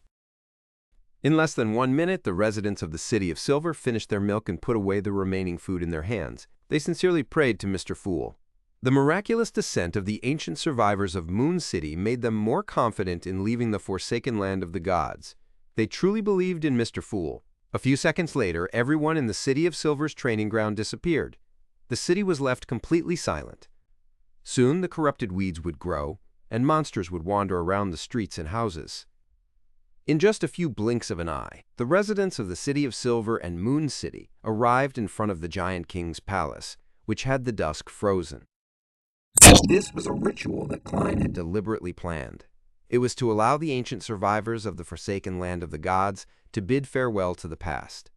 In less than 1 minute, the residents of the City of Silver finished their milk and put away the remaining food in their hands. They sincerely prayed to Mr. Fool. The miraculous descent of the ancient survivors of Moon City made them more confident in leaving the forsaken land of the gods. They truly believed in Mr. Fool. A few seconds later, everyone in the City of Silver's training ground disappeared. The city was left completely silent. Soon the corrupted weeds would grow, and monsters would wander around the streets and houses. In just a few blinks of an eye, the residents of the City of Silver and Moon City arrived in front of the Giant King's palace, which had the dusk frozen. This was a ritual that Klein had deliberately planned. It was to allow the ancient survivors of the forsaken land of the gods to bid farewell to the past.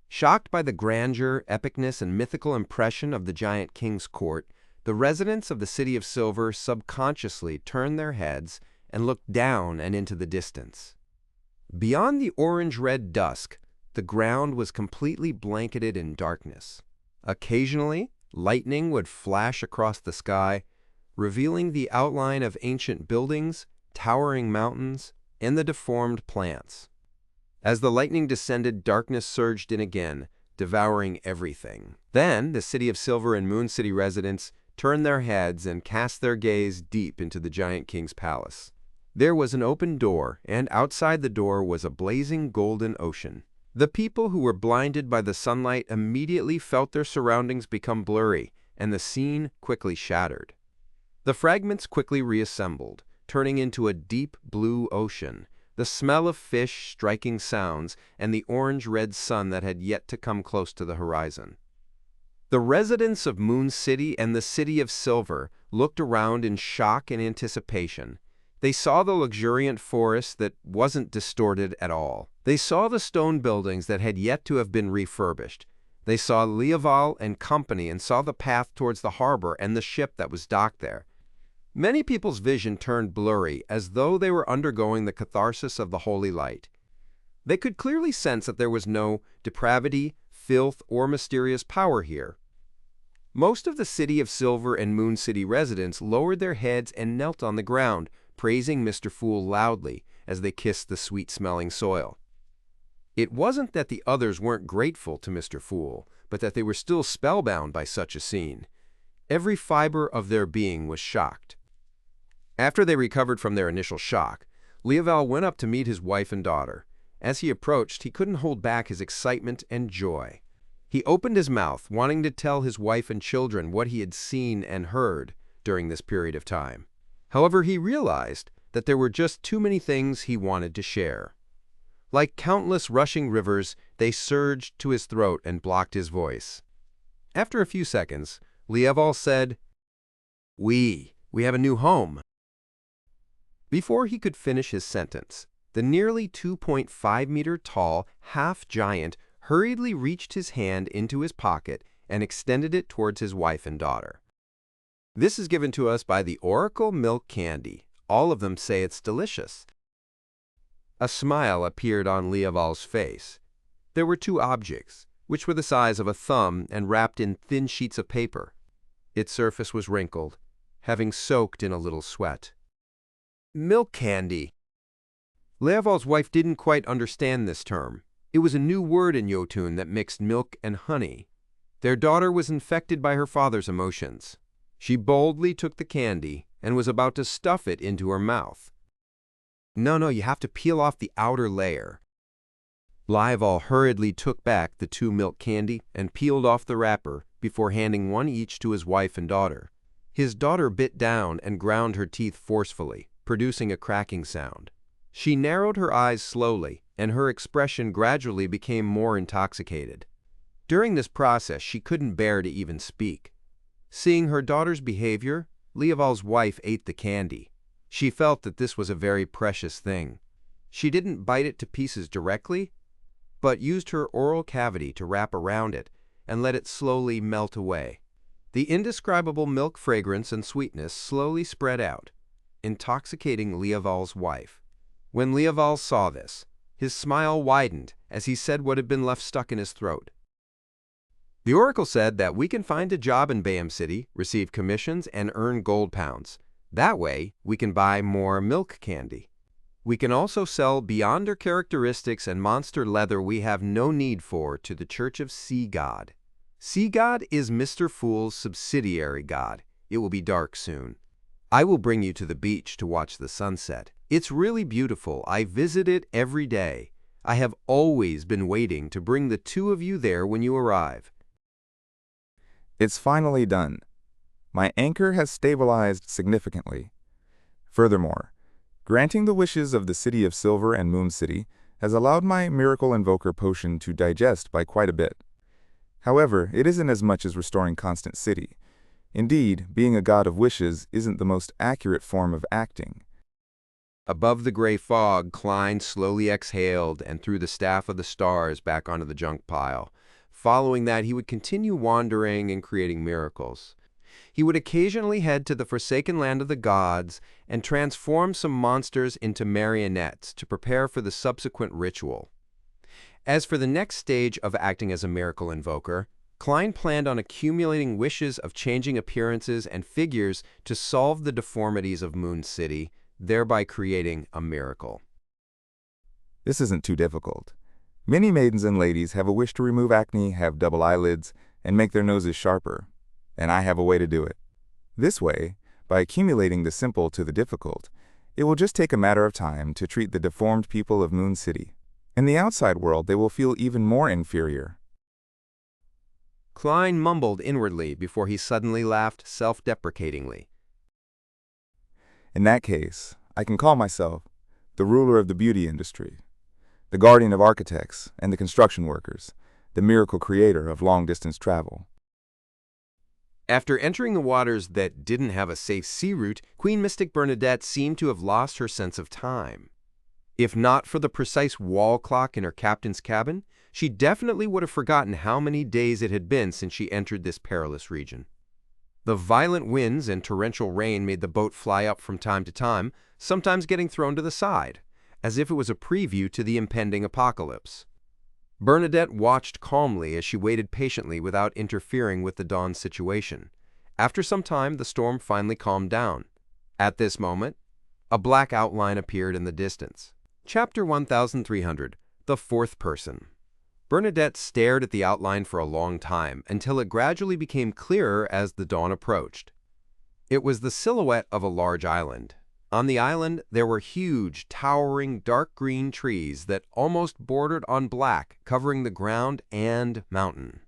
Shocked by the grandeur, epicness, and mythical impression of the Giant King's court, the residents of the City of Silver subconsciously turned their heads and looked down and into the distance. Beyond the orange-red dusk, the ground was completely blanketed in darkness. Occasionally, lightning would flash across the sky, revealing the outline of ancient buildings, towering mountains, and the deformed plants. As the lightning descended, darkness surged in again, devouring everything. Then, the City of Silver and Moon City residents turned their heads and cast their gaze deep into the Giant King's palace. There was an open door, and outside the door was a blazing golden ocean. The people who were blinded by the sunlight immediately felt their surroundings become blurry, and the scene quickly shattered. The fragments quickly reassembled, turning into a deep blue ocean, the smell of fish, striking sounds, and the orange-red sun that had yet to come close to the horizon. The residents of Moon City and the City of Silver looked around in shock and anticipation. They saw the luxuriant forest that wasn't distorted at all. They saw the stone buildings that had yet to have been refurbished. They saw Leoval and company and saw the path towards the harbor and the ship that was docked there. Many people's vision turned blurry, as though they were undergoing the catharsis of the holy light. They could clearly sense that there was no depravity, filth, or mysterious power here. Most of the City of Silver and Moon City residents lowered their heads and knelt on the ground, praising Mr. Fool loudly as they kissed the sweet-smelling soil. It wasn't that the others weren't grateful to Mr. Fool, but that they were still spellbound by such a scene. Every fiber of their being was shocked. After they recovered from their initial shock, Leoval went up to meet his wife and daughter. As he approached, he couldn't hold back his excitement and joy. He opened his mouth, wanting to tell his wife and children what he had seen and heard during this period of time. However, he realized that there were just too many things he wanted to share. Like countless rushing rivers, they surged to his throat and blocked his voice. After a few seconds, Lieval said, We have a new home." Before he could finish his sentence, the nearly 2.5-meter-tall half-giant hurriedly reached his hand into his pocket and extended it towards his wife and daughter. "This is given to us by the Oracle Milk Candy. All of them say it's delicious." A smile appeared on Lieval's face. There were two objects, which were the size of a thumb and wrapped in thin sheets of paper. Its surface was wrinkled, having soaked in a little sweat. Milk candy. Lieval's wife didn't quite understand this term. It was a new word in Jotun that mixed milk and honey. Their daughter was infected by her father's emotions. She boldly took the candy and was about to stuff it into her mouth. No, you have to peel off the outer layer." Lieval hurriedly took back the 2 milk candy and peeled off the wrapper before handing one each to his wife and daughter. His daughter bit down and ground her teeth forcefully, producing a cracking sound. She narrowed her eyes slowly, and her expression gradually became more intoxicated. During this process, she couldn't bear to even speak. Seeing her daughter's behavior, Lieval's wife ate the candy. She felt that this was a very precious thing. She didn't bite it to pieces directly, but used her oral cavity to wrap around it and let it slowly melt away. The indescribable milk fragrance and sweetness slowly spread out, intoxicating Lieval's wife. When Lieval saw this, his smile widened as he said what had been left stuck in his throat. "The Oracle said that we can find a job in Bayham City, receive commissions, and earn gold pounds. That way, we can buy more milk candy. We can also sell beyonder characteristics and monster leather we have no need for to the Church of Sea God. Sea God is Mr. Fool's subsidiary god. It will be dark soon. I will bring you to the beach to watch the sunset. It's really beautiful. I visit it every day. I have always been waiting to bring the two of you there when you arrive." It's finally done. My anchor has stabilized significantly. Furthermore, granting the wishes of the City of Silver and Moon City has allowed my Miracle Invoker potion to digest by quite a bit. However, it isn't as much as restoring Constant City. Indeed, being a god of wishes isn't the most accurate form of acting. Above the gray fog, Klein slowly exhaled and threw the staff of the stars back onto the junk pile. Following that, he would continue wandering and creating miracles. He would occasionally head to the forsaken land of the gods and transform some monsters into marionettes to prepare for the subsequent ritual. As for the next stage of acting as a miracle invoker, Klein planned on accumulating wishes of changing appearances and figures to solve the deformities of Moon City, thereby creating a miracle. This isn't too difficult. Many maidens and ladies have a wish to remove acne, have double eyelids, and make their noses sharper. And I have a way to do it. This way, by accumulating the simple to the difficult, it will just take a matter of time to treat the deformed people of Moon City. In the outside world, they will feel even more inferior. Klein mumbled inwardly before he suddenly laughed self-deprecatingly. In that case, I can call myself the ruler of the beauty industry, the guardian of architects and the construction workers, the miracle creator of long-distance travel. After entering the waters that didn't have a safe sea route, Queen Mystic Bernadette seemed to have lost her sense of time. If not for the precise wall clock in her captain's cabin, she definitely would have forgotten how many days it had been since she entered this perilous region. The violent winds and torrential rain made the boat fly up from time to time, sometimes getting thrown to the side, as if it was a preview to the impending apocalypse. Bernadette watched calmly as she waited patiently without interfering with the dawn's situation. After some time, the storm finally calmed down. At this moment, a black outline appeared in the distance. Chapter 1300, The Fourth Person. Bernadette stared at the outline for a long time until it gradually became clearer as the dawn approached. It was the silhouette of a large island. On the island, there were huge, towering, dark green trees that almost bordered on black, covering the ground and mountain.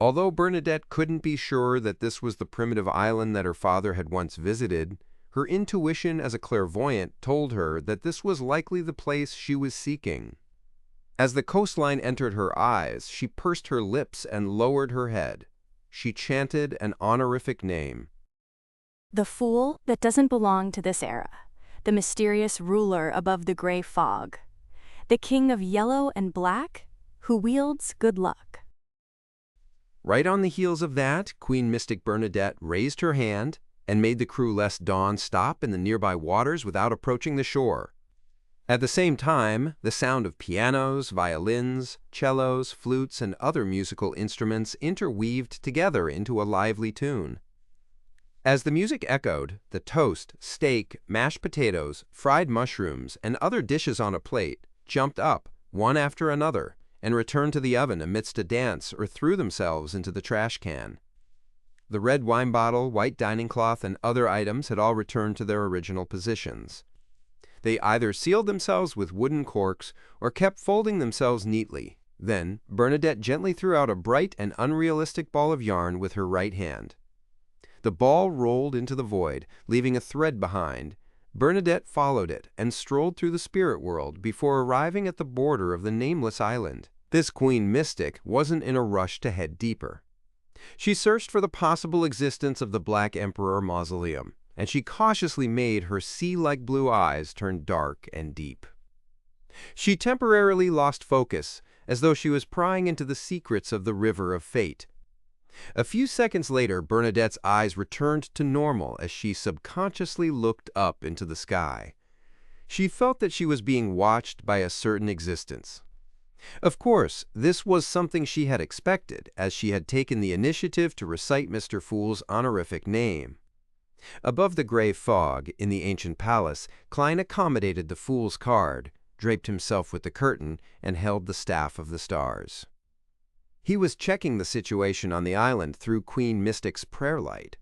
Although Bernadette couldn't be sure that this was the primitive island that her father had once visited, her intuition as a clairvoyant told her that this was likely the place she was seeking. As the coastline entered her eyes, she pursed her lips and lowered her head. She chanted an honorific name. The fool that doesn't belong to this era, the mysterious ruler above the gray fog, the king of yellow and black, who wields good luck. Right on the heels of that, Queen Mystic Bernadette raised her hand and made the crewless Dawn stop in the nearby waters without approaching the shore. At the same time, the sound of pianos, violins, cellos, flutes, and other musical instruments interweaved together into a lively tune. As the music echoed, the toast, steak, mashed potatoes, fried mushrooms, and other dishes on a plate jumped up, one after another, and returned to the oven amidst a dance or threw themselves into the trash can. The red wine bottle, white dining cloth, and other items had all returned to their original positions. They either sealed themselves with wooden corks or kept folding themselves neatly. Then, Bernadette gently threw out a bright and unrealistic ball of yarn with her right hand. The ball rolled into the void, leaving a thread behind. Bernadette followed it and strolled through the spirit world before arriving at the border of the nameless island. This Queen Mystic wasn't in a rush to head deeper. She searched for the possible existence of the Black Emperor Mausoleum, and she cautiously made her sea-like blue eyes turn dark and deep. She temporarily lost focus, as though she was prying into the secrets of the River of Fate. A few seconds later, Bernadette's eyes returned to normal as she subconsciously looked up into the sky. She felt that she was being watched by a certain existence. Of course, this was something she had expected, as she had taken the initiative to recite Mr. Fool's honorific name. Above the gray fog, in the ancient palace, Klein accommodated the Fool's card, draped himself with the curtain, and held the staff of the stars. He was checking the situation on the island through Queen Mystic's prayer light.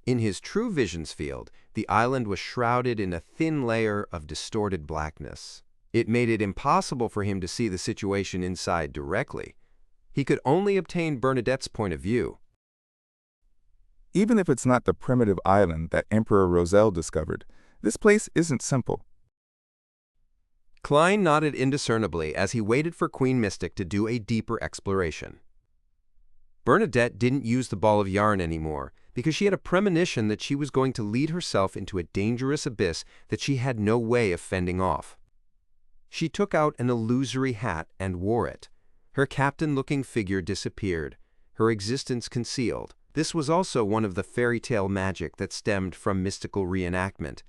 In his true visions field, the island was shrouded in a thin layer of distorted blackness. It made it impossible for him to see the situation inside directly. He could only obtain Bernadette's point of view. Even if it's not the primitive island that Emperor Roselle discovered, this place isn't simple. Klein nodded indiscernibly as he waited for Queen Mystic to do a deeper exploration. Bernadette didn't use the ball of yarn anymore because she had a premonition that she was going to lead herself into a dangerous abyss that she had no way of fending off. She took out an illusory hat and wore it. Her captain-looking figure disappeared, her existence concealed. This was also one of the fairy tale magic that stemmed from mystical reenactment.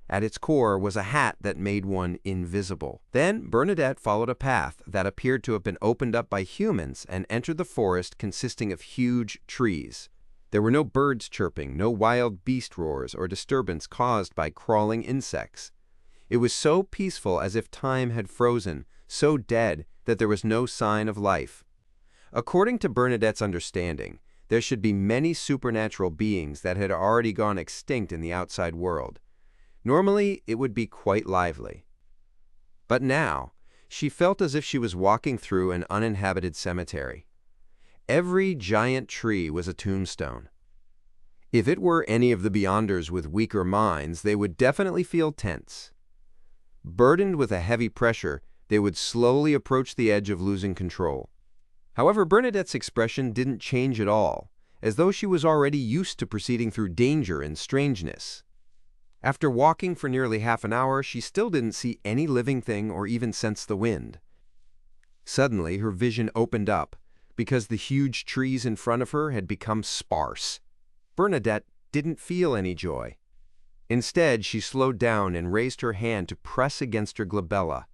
At its core was a hat that made one invisible. Then Bernadette followed a path that appeared to have been opened up by humans and entered the forest consisting of huge trees. There were no birds chirping, no wild beast roars or disturbance caused by crawling insects. It was so peaceful as if time had frozen, so dead that there was no sign of life. According to Bernadette's understanding, there should be many supernatural beings that had already gone extinct in the outside world. Normally, it would be quite lively. But now, she felt as if she was walking through an uninhabited cemetery. Every giant tree was a tombstone. If it were any of the Beyonders with weaker minds, they would definitely feel tense. Burdened with a heavy pressure, they would slowly approach the edge of losing control. However, Bernadette's expression didn't change at all, as though she was already used to proceeding through danger and strangeness. After walking for nearly half an hour, she still didn't see any living thing or even sense the wind. Suddenly, her vision opened up, because the huge trees in front of her had become sparse. Bernadette didn't feel any joy. Instead, she slowed down and raised her hand to press against her glabella.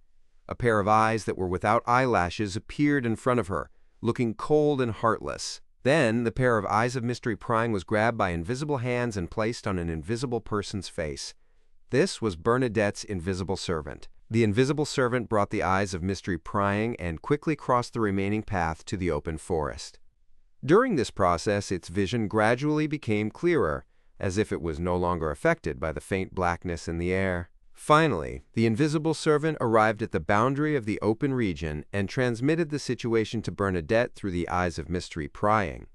A pair of eyes that were without eyelashes appeared in front of her, looking cold and heartless. Then, the pair of eyes of mystery prying was grabbed by invisible hands and placed on an invisible person's face. This was Bernadette's invisible servant. The invisible servant brought the eyes of mystery prying and quickly crossed the remaining path to the open forest. During this process, its vision gradually became clearer, as if it was no longer affected by the faint blackness in the air. Finally, the invisible servant arrived at the boundary of the open region and transmitted the situation to Bernadette through the eyes of mystery prying.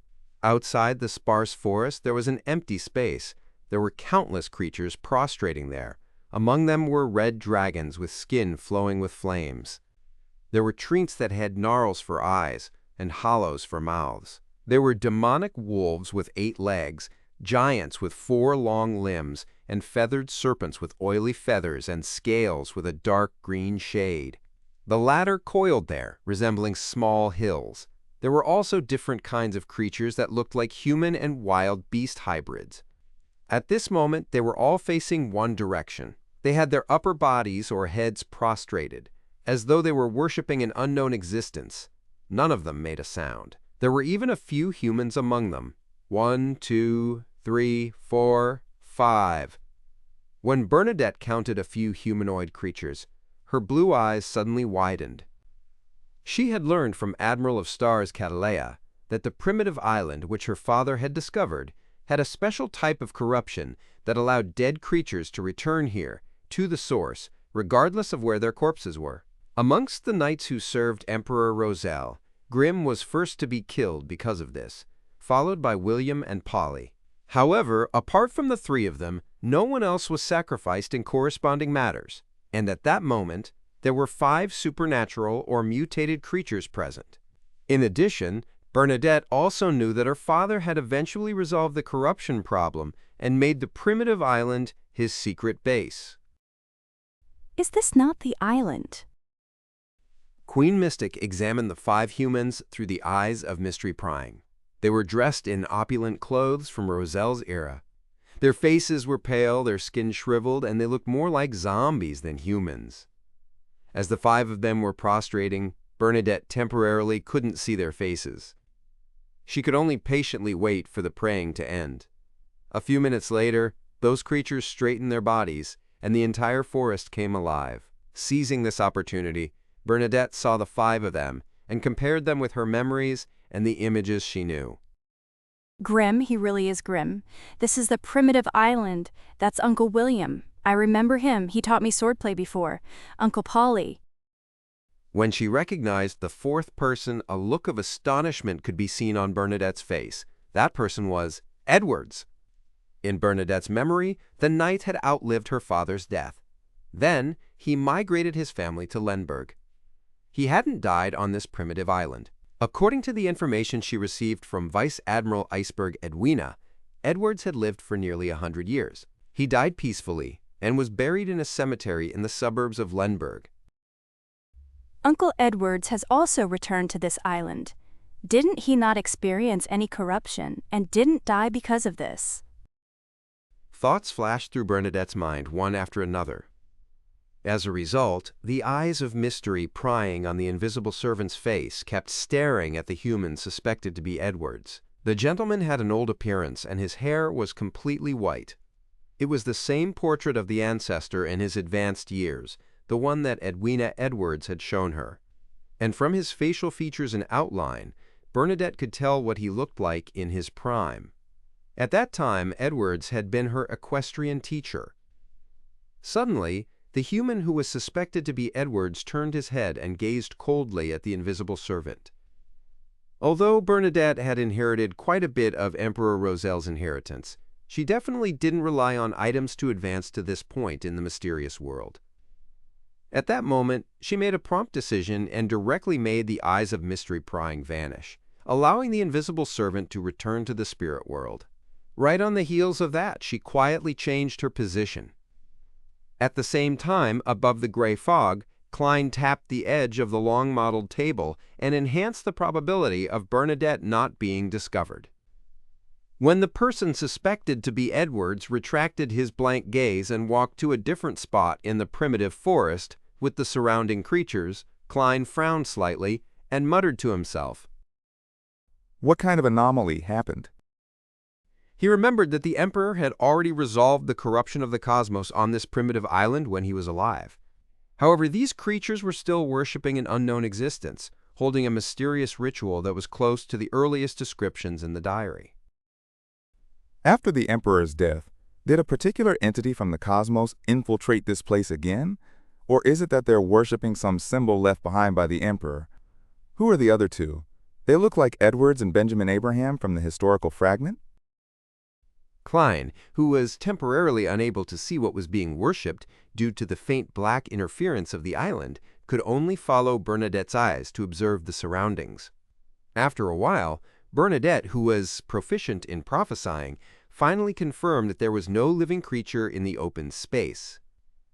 Outside the sparse forest, there was an empty space. There were countless creatures prostrating there. Among them were red dragons with skin flowing with flames. There were treants that had gnarls for eyes and hollows for mouths. There were demonic wolves with 8 legs, giants with 4 long limbs, and feathered serpents with oily feathers and scales with a dark green shade. The latter coiled there, resembling small hills. There were also different kinds of creatures that looked like human and wild beast hybrids. At this moment, they were all facing one direction. They had their upper bodies or heads prostrated, as though they were worshipping an unknown existence. None of them made a sound. There were even a few humans among them. 1, 2, 3, 4, 5. When Bernadette counted a few humanoid creatures, her blue eyes suddenly widened. She had learned from Admiral of Stars Catalea that the primitive island which her father had discovered had a special type of corruption that allowed dead creatures to return here, to the source, regardless of where their corpses were. Amongst the knights who served Emperor Roselle, Grimm was first to be killed because of this, followed by William and Polly. However, apart from the 3 of them, no one else was sacrificed in corresponding matters, and at that moment, there were 5 supernatural or mutated creatures present. In addition, Bernadette also knew that her father had eventually resolved the corruption problem and made the primitive island his secret base. Is this not the island? Queen Mystic examined the 5 humans through the eyes of mystery prying. They were dressed in opulent clothes from Roselle's era. Their faces were pale, their skin shriveled, and they looked more like zombies than humans. As the 5 of them were prostrating, Bernadette temporarily couldn't see their faces. She could only patiently wait for the praying to end. A few minutes later, those creatures straightened their bodies, and the entire forest came alive. Seizing this opportunity, Bernadette saw the 5 of them and compared them with her memories and the images she knew. Grimm, he really is Grimm. This is the primitive island. That's Uncle William. I remember him. He taught me swordplay before. Uncle Polly. When she recognized the 4th person, a look of astonishment could be seen on Bernadette's face. That person was Edwards. In Bernadette's memory, the knight had outlived her father's death. Then, he migrated his family to Lemberg. He hadn't died on this primitive island. According to the information she received from Vice Admiral Iceberg Edwina, Edwards had lived for nearly 100 years. He died peacefully and was buried in a cemetery in the suburbs of Lemberg. Uncle Edwards has also returned to this island. Didn't he not experience any corruption and didn't die because of this? Thoughts flashed through Bernadette's mind one after another. As a result, the eyes of mystery prying on the invisible servant's face kept staring at the human suspected to be Edwards. The gentleman had an old appearance and his hair was completely white. It was the same portrait of the ancestor in his advanced years, the one that Edwina Edwards had shown her. And from his facial features and outline, Bernadette could tell what he looked like in his prime. At that time, Edwards had been her equestrian teacher. Suddenly, the human who was suspected to be Edwards turned his head and gazed coldly at the invisible servant. Although Bernadette had inherited quite a bit of Emperor Roselle's inheritance, she definitely didn't rely on items to advance to this point in the mysterious world. At that moment, she made a prompt decision and directly made the eyes of mystery prying vanish, allowing the invisible servant to return to the spirit world. Right on the heels of that, she quietly changed her position. At the same time, above the gray fog, Klein tapped the edge of the long-modeled table and enhanced the probability of Bernadette not being discovered. When the person suspected to be Edwards retracted his blank gaze and walked to a different spot in the primitive forest with the surrounding creatures, Klein frowned slightly and muttered to himself. What kind of anomaly happened? He remembered that the Emperor had already resolved the corruption of the cosmos on this primitive island when he was alive. However, these creatures were still worshipping an unknown existence, holding a mysterious ritual that was close to the earliest descriptions in the diary. After the Emperor's death, did a particular entity from the cosmos infiltrate this place again? Or is it that they're worshipping some symbol left behind by the Emperor? Who are the other 2? They look like Edwards and Benjamin Abraham from the historical fragment? Klein, who was temporarily unable to see what was being worshipped due to the faint black interference of the island, could only follow Bernadette's eyes to observe the surroundings. After a while, Bernadette, who was proficient in prophesying, finally confirmed that there was no living creature in the open space.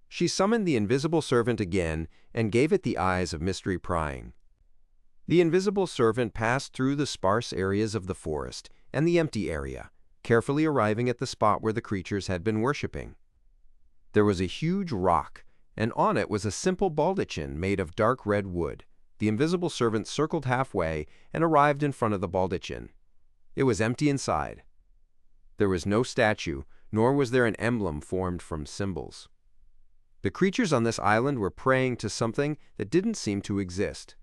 She summoned the invisible servant again and gave it the eyes of mystery prying. The invisible servant passed through the sparse areas of the forest and the empty area, carefully arriving at the spot where the creatures had been worshipping. There was a huge rock, and on it was a simple baldachin made of dark red wood. The invisible servant circled halfway and arrived in front of the baldachin. It was empty inside. There was no statue, nor was there an emblem formed from symbols. The creatures on this island were praying to something that didn't seem to exist.